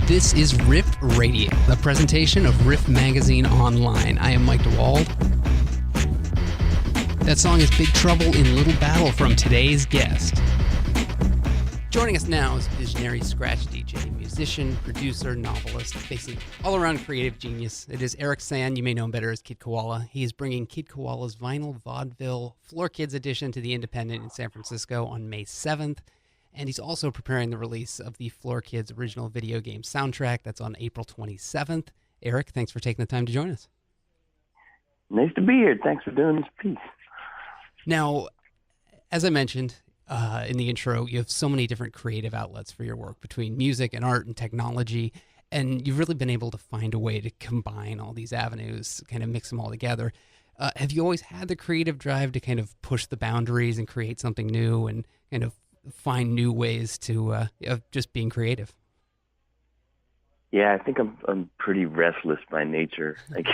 This is RIFF Radio, the presentation of RIFF Magazine Online. I am Mike DeWald. That song is Big Trouble in Little Battle from today's guest. Joining us now is visionary scratch DJ, musician, producer, novelist, basically all-around creative genius. It is Eric Sand. You may know him better as Kid Koala. He is bringing Kid Koala's vinyl Vaudeville Floor Kids edition to the Independent in San Francisco on May 7th. And he's also preparing the release of the Floor Kids original video game soundtrack. That's on April 27th. Eric, thanks for taking the time to join us. Nice to be here. Thanks for doing this piece. Now, as I mentioned in the intro, you have so many different creative outlets for your work between music and art and technology, and you've really been able to find a way to combine all these avenues, kind of mix them all together. Have you always had the creative drive to kind of push the boundaries and create something new and kind of find new ways to of just being creative? Yeah, I think I'm pretty restless by nature. Like,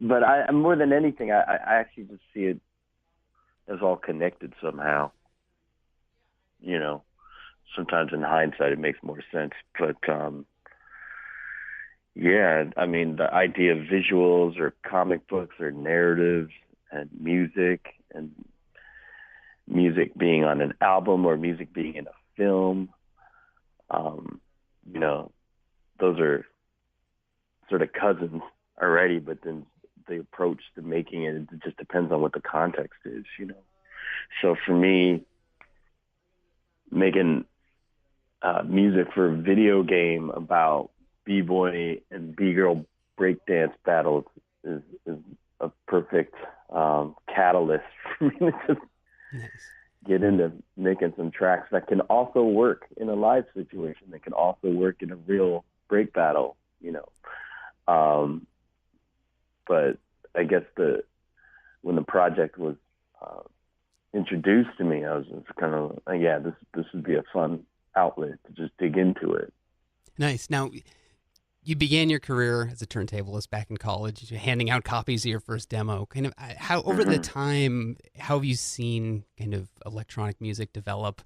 but I'm more than anything, I actually just see it as all connected somehow. You know, sometimes in hindsight it makes more sense, but yeah, I mean, the idea of visuals or comic books or narratives and music being on an album or music being in a film, you know, those are sort of cousins already, but then the approach to making it just depends on what the context is, you know. So for me, making music for a video game about B-boy and B-girl breakdance battles is a perfect catalyst for me to just get into making some tracks that can also work in a live situation, that can also work in a real break battle, you know. But I guess when the project was introduced to me, I was just kind of like, yeah, this would be a fun outlet to just dig into it. Nice. Now, you began your career as a turntablist back in college, handing out copies of your first demo. Kind of how over the time, how have you seen kind of electronic music develop?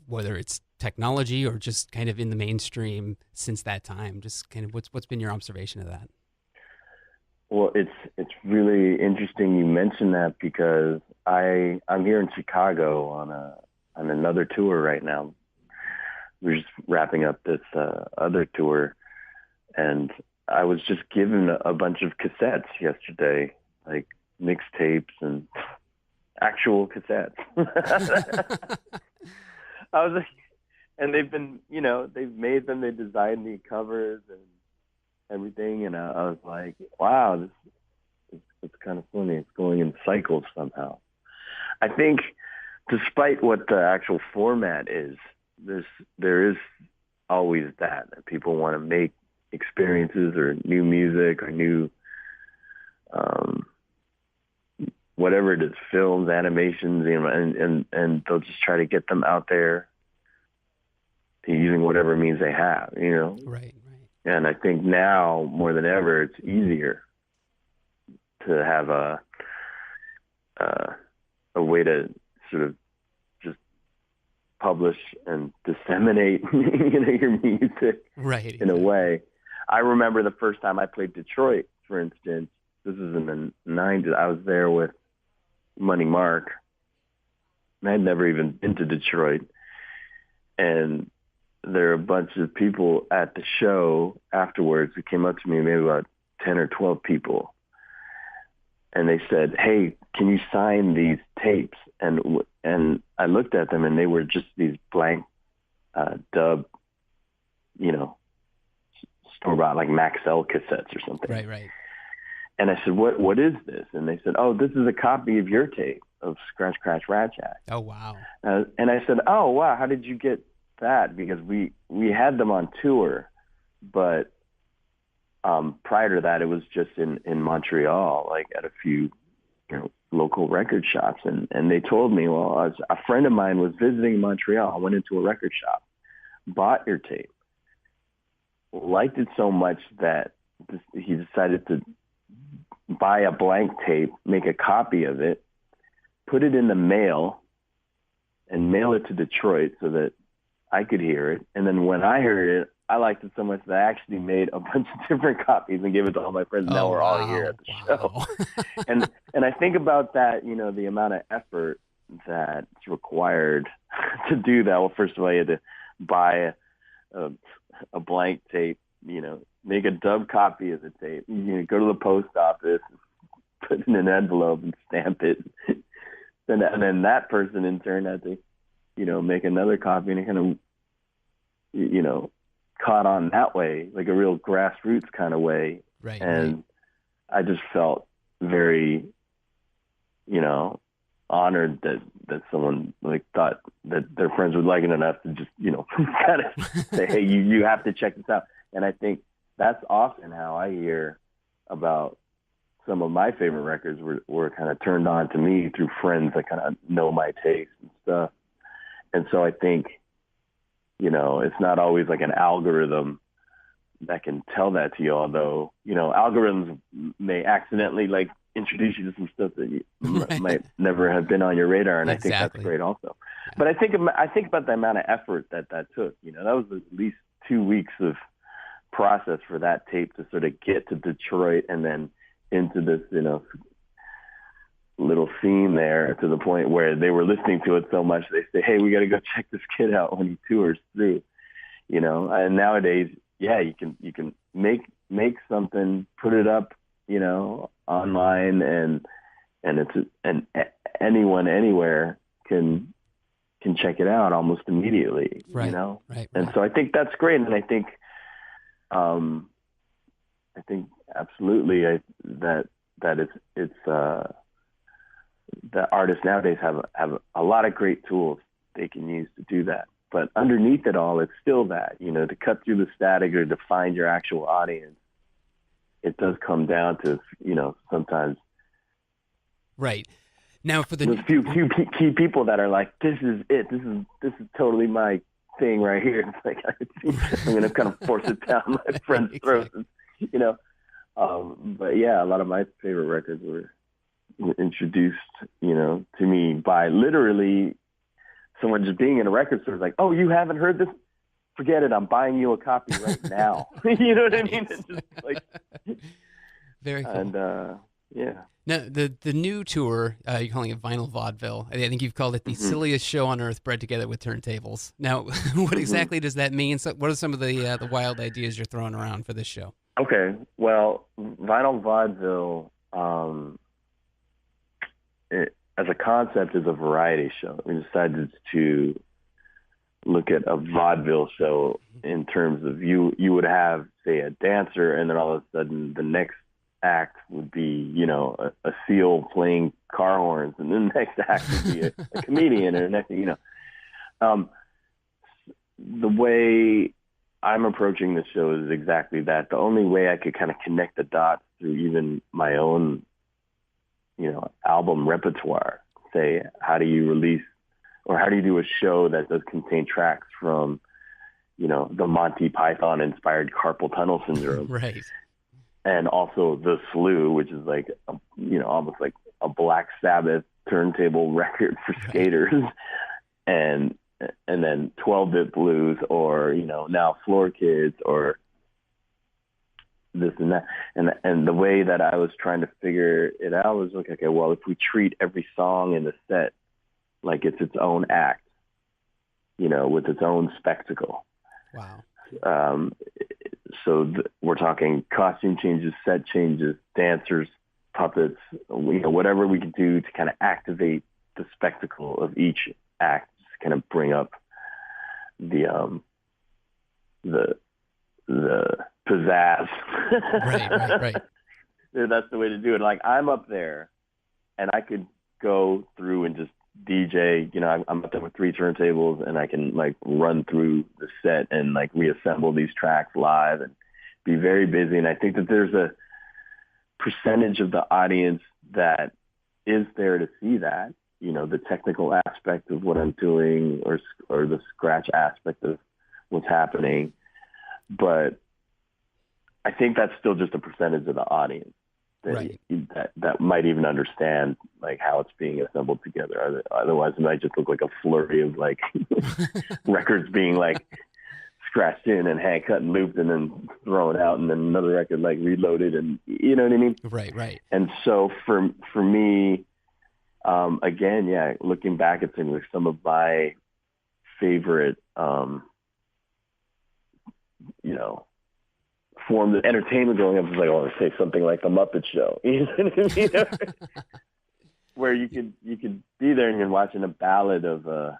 Whether it's technology or just kind of in the mainstream since that time. Just kind of what's been your observation of that? Well, it's really interesting you mentioned that because I'm here in Chicago on another tour right now. We're just wrapping up this other tour. And I was just given a bunch of cassettes yesterday, like mixtapes and actual cassettes. I was like, and they've been, you know, they've made them, they designed the covers and everything. And I was like, wow, it's kind of funny. It's going in cycles somehow. I think despite what the actual format is, there is always that people want to make experiences or new music or new whatever it is, films, animations, you know, and they'll just try to get them out there using whatever means they have, you know. Right. And I think now more than ever it's easier to have a way to sort of just publish and disseminate you know, your music in a way. I remember the first time I played Detroit, for instance. This is in the 90s. I was there with Money Mark. And I had never even been to Detroit. And there are a bunch of people at the show afterwards who came up to me, maybe about 10 or 12 people. And they said, hey, can you sign these tapes? And I looked at them, and they were just these blank dub, you know, store-bought like Maxell cassettes or something. Right. And I said, what is this? And they said, oh, this is a copy of your tape of Scratch, Crash, Rat Jack. Oh, wow. And I said, oh, wow, how did you get that? Because we had them on tour, but prior to that, it was just in Montreal, like at a few, you know, local record shops. And they told me, well, a friend of mine was visiting Montreal. I went into a record shop, bought your tape, liked it so much that he decided to buy a blank tape, make a copy of it, put it in the mail, and mail it to Detroit so that I could hear it. And then when I heard it, I liked it so much that I actually made a bunch of different copies and gave it to all my friends. Now we're all here at the show. And I think about that, you know, the amount of effort that's required to do that. Well, first of all, you had to buy a blank tape, you know, make a dub copy of the tape, you know, go to the post office, put it in an envelope and stamp it. And then that person in turn had to, you know, make another copy, and it kind of, you know, caught on that way, like a real grassroots kind of way. Right. And I just felt very, you know, honored that someone like thought that their friends would like it enough to just, you know, kind of say, hey, you have to check this out. And I think that's often how I hear about some of my favorite records were kind of turned on to me through friends that kind of know my taste and stuff. And so I think, you know, it's not always like an algorithm that can tell that to you, although, you know, algorithms may accidentally like introduce you to some stuff that you might never have been on your radar. And Exactly. I think that's great also. Yeah. But I think about the amount of effort that took, you know, that was at least 2 weeks of process for that tape to sort of get to Detroit and then into this, you know, little scene there, to the point where they were listening to it so much they say, hey, we got to go check this kid out when he tours through, you know. And nowadays, yeah, you can make something, put it up, you know, online, and anyone anywhere can check it out almost immediately, right, you know. Right. And so I think that's great, and I think absolutely that it's that artists nowadays have a lot of great tools they can use to do that. But underneath it all, it's still that, you know, to cut through the static or to find your actual audience, it does come down to, you know, sometimes. Right. Now for there's few key people that are like, this is it. This is totally my thing right here. It's like, I'm going to kind of force it down my friend's throat, you know. But yeah, a lot of my favorite records were introduced, you know, to me by literally someone just being in a record store, like, oh, you haven't heard this? Forget it. I'm buying you a copy right now. You know what I mean? It's just like very cool. And yeah. Now the new tour, you're calling it Vinyl Vaudeville. I think you've called it the silliest show on earth bred together with turntables. Now, what exactly does that mean? So what are some of the wild ideas you're throwing around for this show? Okay, well, Vinyl Vaudeville, as a concept, is a variety show. We decided to look at a vaudeville show in terms of you would have, say, a dancer, and then all of a sudden the next act would be, you know, a seal playing car horns, and then the next act would be a comedian, and the next, you know. The way I'm approaching this show is exactly that. The only way I could kind of connect the dots through even my own, you know, album repertoire, say, how do you release, or how do you do a show that does contain tracks from, you know, the Monty Python inspired carpal tunnel syndrome, right? And also the Slew, which is like, you know, almost like a Black Sabbath turntable record for skaters, and then 12-bit blues, or, you know, now Floor Kids, or this and that. And the way that I was trying to figure it out was like, okay, well, if we treat every song in the set like it's its own act, you know, with its own spectacle. Wow. So we're talking costume changes, set changes, dancers, puppets, you know, whatever we can do to kind of activate the spectacle of each act, just kind of bring up the pizzazz. Right. That's the way to do it. Like, I'm up there, and I could go through and just DJ, you know, I'm up there with 3 turntables, and I can like run through the set and like reassemble these tracks live and be very busy. And I think that there's a percentage of the audience that is there to see that, you know, the technical aspect of what I'm doing, or the scratch aspect of what's happening. But I think that's still just a percentage of the audience. that might even understand like how it's being assembled together. Otherwise, it might just look like a flurry of like records being like scratched in and hand cut and looped and then thrown out, and then another record like reloaded, and you know what I mean? Right. And so for me, again, looking back at things, like some of my favorite, forms of entertainment growing up was like, let's say something like the Muppet Show, you know what I mean? Where you could be there and you're watching a ballad of a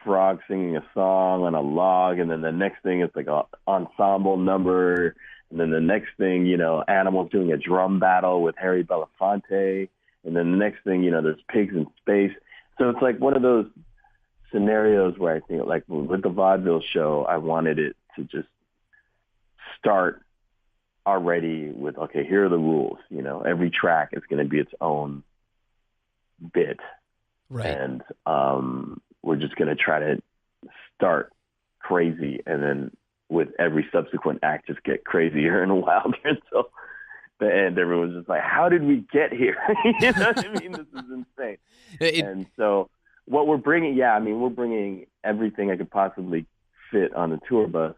frog singing a song on a log, and then the next thing it's like an ensemble number, and then the next thing, animals doing a drum battle with Harry Belafonte, and then the next thing, there's pigs in space. So it's like one of those scenarios where I think, like with the Vaudeville show, I wanted it to just start already with, okay, here are the rules. Every track is going to be its own bit. Right. And we're just going to try to start crazy, and then with every subsequent act just get crazier and wilder until the end. Everyone's just like, how did we get here? You know what I mean? This is insane. And so what we're bringing, we're bringing everything I could possibly fit on the tour bus.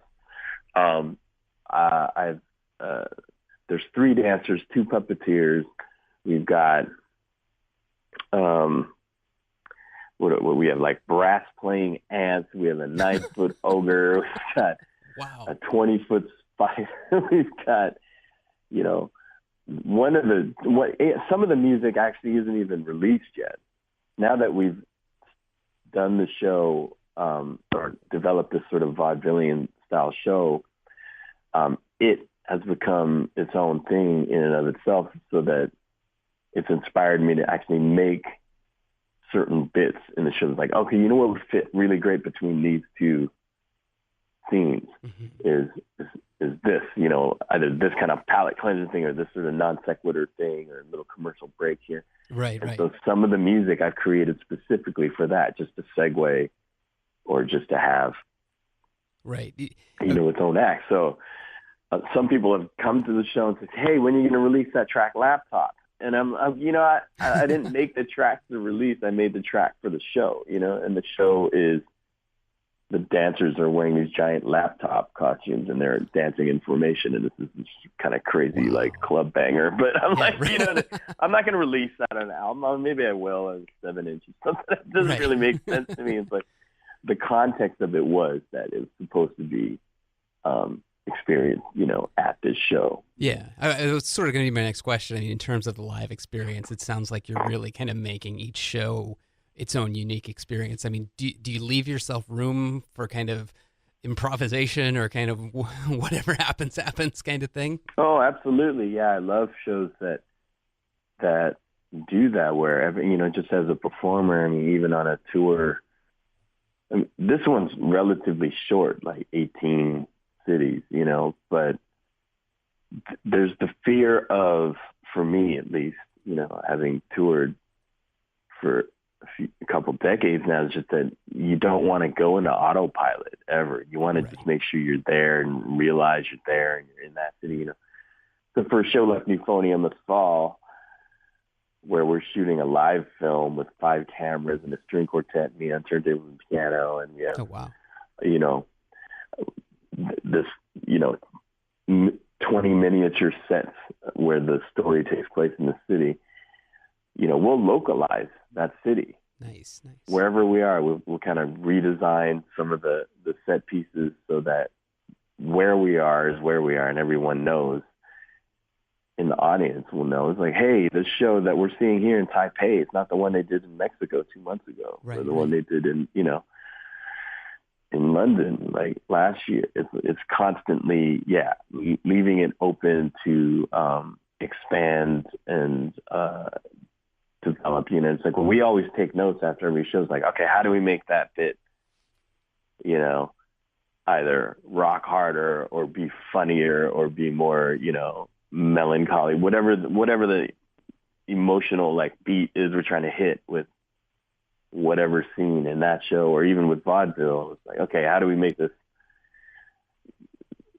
There's 3 dancers, 2 puppeteers. We've got what we have, like brass playing ants. We have a 9-foot ogre. We've got a 20-foot spider. We've got, some of the music actually isn't even released yet. Now that we've done the show, or developed this sort of vaudevillian style show, it has become its own thing in and of itself, so that it's inspired me to actually make certain bits in the show. It's like, okay, you know what would fit really great between these 2 themes is this, either this kind of palate cleansing thing or this sort of non sequitur thing or a little commercial break here. Right. So some of the music I've created specifically for that, just to segue or just to have, its own act. So some people have come to the show and said, hey, when are you going to release that track Laptop? And I didn't make the track to release. I made the track for the show, and the show is the dancers are wearing these giant laptop costumes and they're dancing in formation. And this is this kind of crazy, like club banger. But I'm I'm not going to release that on an album. Maybe I will, as 7 inches. That doesn't really make sense to me. It's like the context of it was that it was supposed to be experience, at this show. Yeah, it was sort of going to be my next question. I mean, in terms of the live experience, it sounds like you're really kind of making each show its own unique experience. I mean, do you leave yourself room for kind of improvisation or kind of whatever happens kind of thing? Oh, absolutely. Yeah, I love shows that do that, where just as a performer. I mean, even on a tour. I mean, this one's relatively short, like 18 cities, but there's the fear of, for me at least, having toured for a couple decades now, is just that you don't want to go into autopilot ever. You want to just make sure you're there and realize you're there and you're in that city. The first show left me euphonium this fall, where we're shooting a live film with 5 cameras and a string quartet, me on turntable and piano, and we have, this, 20 miniature sets where the story takes place in the city. We'll localize that city. Nice. Wherever we are, we'll kind of redesign some of the set pieces so that where we are is where we are, and everyone knows. In the audience will know. It's like, hey, the show that we're seeing here in Taipei, it's not the one they did in Mexico 2 months ago, or the one they did in, in London, like last year. It's constantly, leaving it open to expand and develop. It's like, we always take notes after every show. It's like, okay, how do we make that fit? Either rock harder or be funnier or be more, melancholy, whatever the emotional like beat is we're trying to hit with whatever scene in that show, or even with vaudeville. It's like, okay, how do we make this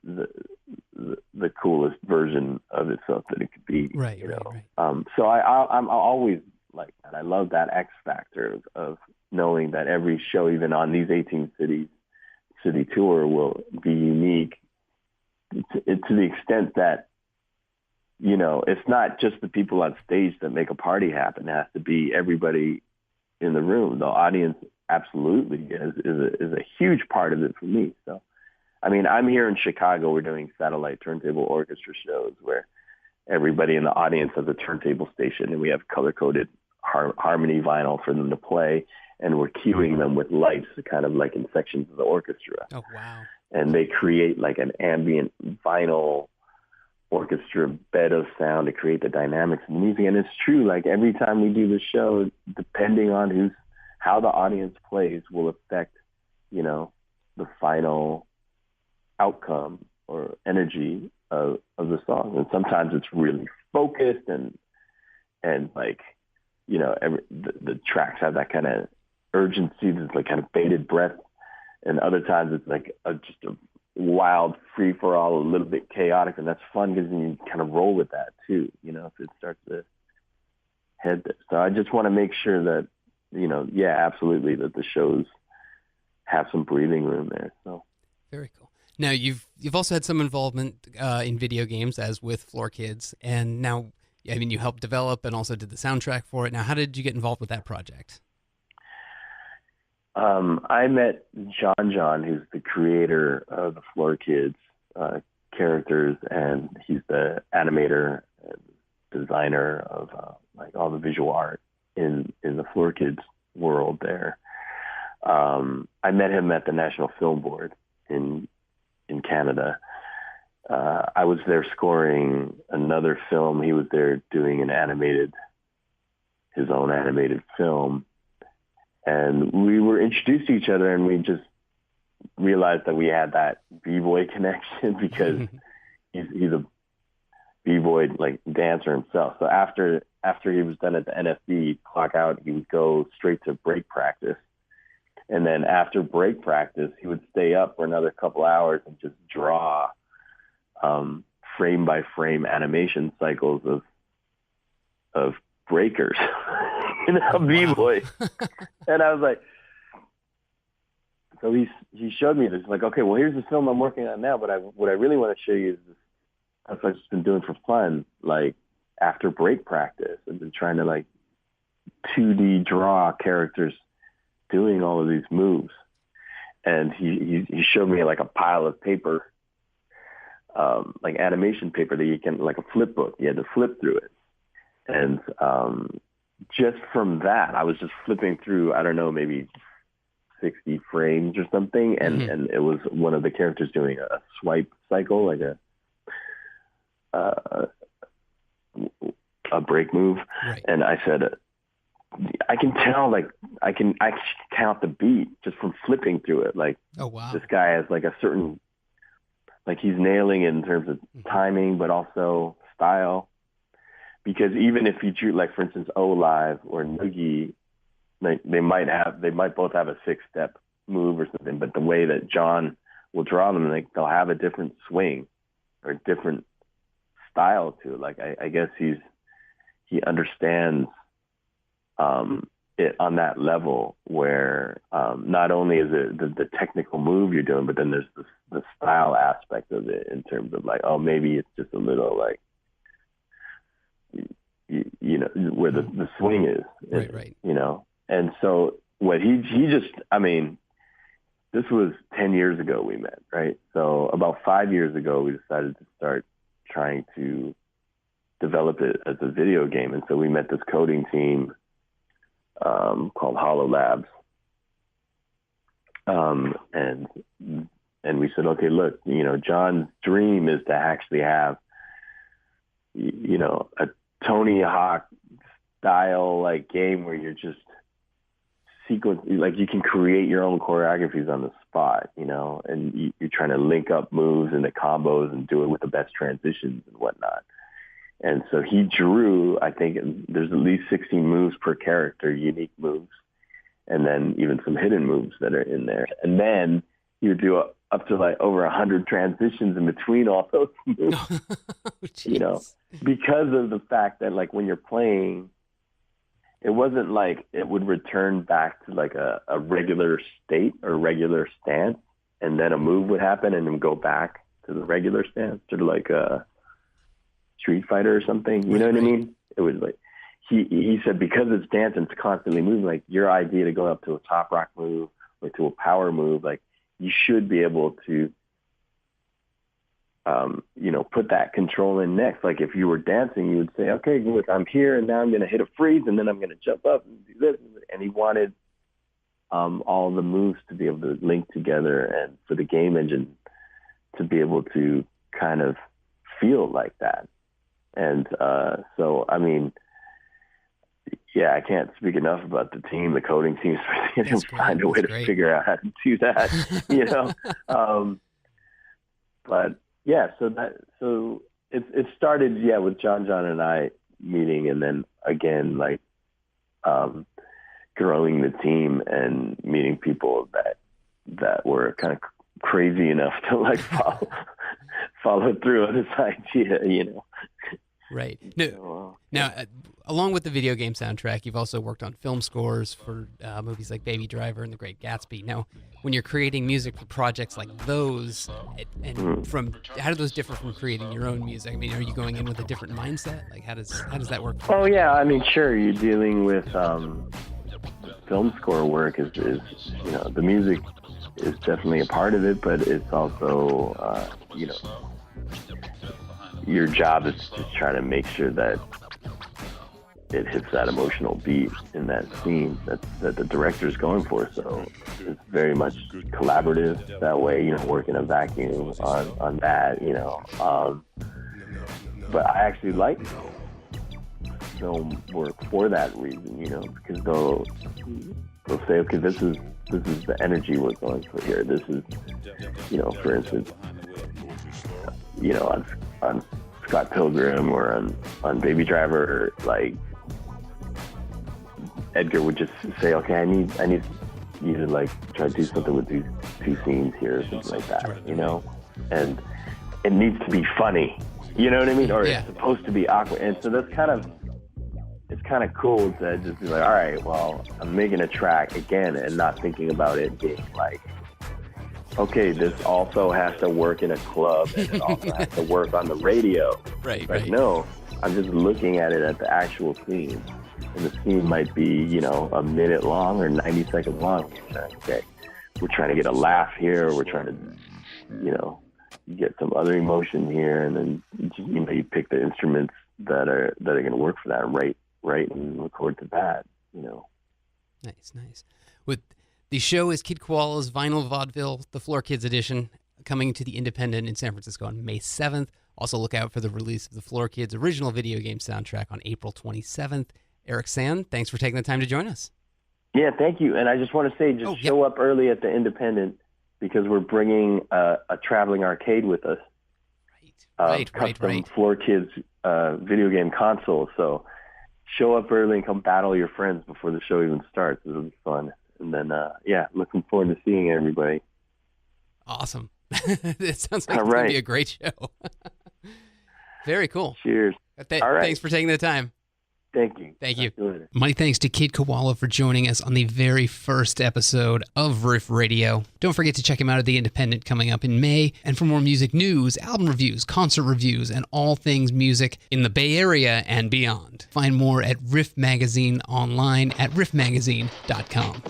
the the coolest version of itself that it could be. Right. So I'm always like that. I love that X factor of knowing that every show, even on these 18 city tour, will be unique to the extent that, it's not just the people on stage that make a party happen. It has to be everybody in the room. The audience absolutely is a huge part of it for me. So, I mean, I'm here in Chicago. We're doing satellite turntable orchestra shows where everybody in the audience has a turntable station, and we have color-coded harmony vinyl for them to play, and we're cueing them with lights, kind of like in sections of the orchestra. Oh, wow. And they create like an ambient vinyl orchestra bed of sound to create the dynamics of the music. And it's true, like every time we do the show, depending on how the audience plays will affect, the final outcome or energy of the song. And sometimes it's really focused and like, the tracks have that kind of urgency, that's like kind of bated breath. And other times it's like just a wild free for all, a little bit chaotic, and that's fun because you kind of roll with that too, if it starts to head there. So I just want to make sure that, absolutely, that the shows have some breathing room there. So very cool. Now you've also had some involvement in video games, as with Floor Kids, and now, I mean, you helped develop and also did the soundtrack for it. Now, how did you get involved with that project? I met John, who's the creator of the Floor Kids characters, and he's the animator and designer of like all the visual art in the Floor Kids world there. I met him at the National Film Board in Canada. I was there scoring another film. He was there doing his own animated film. And we were introduced to each other, and we just realized that we had that b-boy connection because he's a b-boy like dancer himself. So after he was done at the NFB, clock out, he would go straight to break practice. And then after break practice, he would stay up for another couple hours and just draw frame by frame animation cycles of breakers. B-boy. And I was like, so he showed me this, like, okay, well, here's the film I'm working on now, but what I really want to show you is this stuff I've just been doing for fun, like after break practice. I've been trying to like 2D draw characters doing all of these moves. And he showed me like a pile of paper, like animation paper that you can, like a flip book, you had to flip through it. And just from that, I was just flipping through, I don't know, maybe 60 frames or something, and it was one of the characters doing a swipe cycle, like a break move. Right. And I said, I can tell, like, I can count the beat just from flipping through it. Like, oh, wow. This guy has like a certain, like he's nailing it in terms of timing, but also style. Because even if you drew, like, for instance, O-Live or Noogie, like they might both have a 6-step move or something, but the way that John will draw them, like they'll have a different swing or a different style to it. Like I guess he understands it on that level where not only is it the technical move you're doing, but then there's the style aspect of it in terms of like, oh, maybe it's just a little like, where the swing is, right. And so what he just, I mean, this was 10 years ago we met, right? So about 5 years ago, we decided to start trying to develop it as a video game. And so we met this coding team called Hollow Labs. And we said, okay, look, John's dream is to actually have, a Tony Hawk style like game where you're just like you can create your own choreographies on the spot, and you're trying to link up moves and the combos and do it with the best transitions and whatnot. And so he drew, I think there's at least 16 moves per character, unique moves, and then even some hidden moves that are in there. And then you would do up to like over 100 transitions in between all those moves. You know, because of the fact that like when you're playing, it wasn't like it would return back to like a regular state or regular stance, and then a move would happen and then go back to the regular stance, sort of like a Street Fighter or something. You know what I mean? It was like, he said, because it's dance and it's constantly moving, like your idea to go up to a top rock move or to a power move, like you should be able to, you know, put that control in next. Like if you were dancing, you would say, okay, look, I'm here and now I'm going to hit a freeze and then I'm going to jump up and do this. And he wanted all the moves to be able to link together and for the game engine to be able to kind of feel like that. And so, I mean, yeah, I can't speak enough about the team, the coding teams, to find a way to figure out how to do that, you know? But yeah, so it started, yeah, with John and I meeting, and then again, like, growing the team and meeting people that were kind of crazy enough to like follow through on this idea, you know? Right. Now, along with the video game soundtrack, you've also worked on film scores for movies like Baby Driver and The Great Gatsby. Now, when you're creating music for projects like those, how do those differ from creating your own music? I mean, are you going in with a different mindset? Like, how does that work? Oh yeah, I mean, sure. You're dealing with film score work is you know, the music is definitely a part of it, but it's also you know, your job is to try to make sure that it hits that emotional beat in that scene that the director's going for. So it's very much collaborative that way, you know, work in a vacuum on that, you know. But I actually like film work for that reason, you know, because they'll say, okay, this is the energy we're going for here. This is, you know, for instance, you know, on Scott Pilgrim or on Baby Driver, like Edgar would just say, okay, I need you to like try to do something with these two scenes here or something like that, you know? And it needs to be funny, you know what I mean? Or it's supposed to be awkward. And so it's kind of cool to just be like, all right, well, I'm making a track again and not thinking about it being like, okay, this also has to work in a club and it also has to work on the radio. Right. No, I'm just looking at it at the actual scene. And the scene might be, you know, a minute long or 90 seconds long. Okay, we're trying to get a laugh here. Or we're trying to, you know, get some other emotion here. And then, you know, you pick the instruments that are going to work for that and write and record to that, you know. Nice. The show is Kid Koala's Vinyl Vaudeville, the Floor Kids edition, coming to the Independent in San Francisco on May 7th. Also look out for the release of the Floor Kids original video game soundtrack on April 27th. Eric Sand, thanks for taking the time to join us. Yeah, thank you. And I just want to say, show up early at the Independent because we're bringing a traveling arcade with us. Custom Floor Kids video game console. So show up early and come battle your friends before the show even starts. It'll be fun. And then, looking forward to seeing everybody. Awesome. It sounds like it's going to be a great show. Very cool. Cheers. Thanks for taking the time. Thank you. My thanks to Kid Koala for joining us on the very first episode of RIFF Radio. Don't forget to check him out at The Independent coming up in May. And for more music news, album reviews, concert reviews, and all things music in the Bay Area and beyond. Find more at RIFF Magazine online at riffmagazine.com.